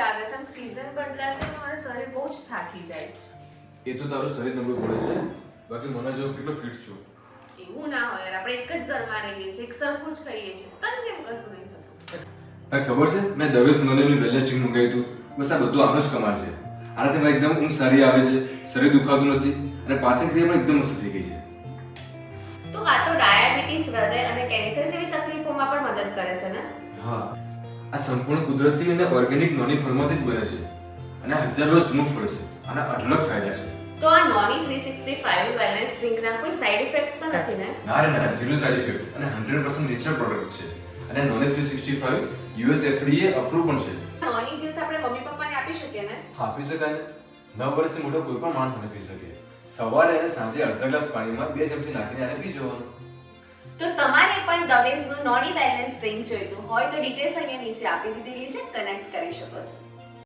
લાગે છે આમ સીઝન બદલાતે મારું શરીર બહુ જ થાકી જાય છે. એ તો તારું શરીર નબળું પડે છે, બાકી મને જો કેટલો ફિટ છું. એવું ના હોય યાર, આપણે એક જ ઘરમાં રહીએ છીએ, એક સરખું જ ખાઈએ છીએ, તને કેમ કશું નહીં થતું? તને ખબર છે મેં દવેશ નોનીનું વેલનેસ ડ્રિંક મંગાવ્યું હતું. બસ આ બધું આનું જ કમાલ છે. આનાથી મને એકદમ ઊંઘ સારી આવે છે, શરીર દુખાતું નથી અને પાચન ક્રિયા પણ એકદમ મસ્ત થઈ ગઈ છે. તો આ તો ડાયાબિટીસ, હૃદય અને કેન્સર જેવી તકલીફોમાં પણ મદદ કરે છે ને? હા, આ સંપૂર્ણ કુદરતી અને ઓર્ગેનિક નોની ફળમાંથી જ બને છે અને હજારો વર્ષ જૂનું ફળ છે. આના અઢળક ફાયદા છે. તો આ નોની 365 વેલનેસ ડ્રિંકના કોઈ સાઇડ ઇફેક્ટ્સ તો નથી ને? ના રે ના, ઝીરો સાઇડ ઇફેક્ટ અને 100% નેચરલ પ્રોડક્ટ છે. અને નોની 365 US FDA અપ્રૂવ પણ છે. નોની જ્યુસ આપણે મમ્મી પપ્પાને આપી શકીએ ને? હા, આપી શકાય ને. 9 વર્ષથી મોટો કોઈ પણ માણસ આને પી શકે. સવારે અને સાંજે અડધા ગ્લાસ પાણીમાં 2 ચમચી નાખીને આને પી જવાનું. તો તમારે પણ દવેશનું નોની વેલનેસ ડ્રિંક જોઈતું હોય તો ડિટેલ્સ અહીંયા નીચે આપી દીધેલી છે, કનેક્ટ કરી શકો છો.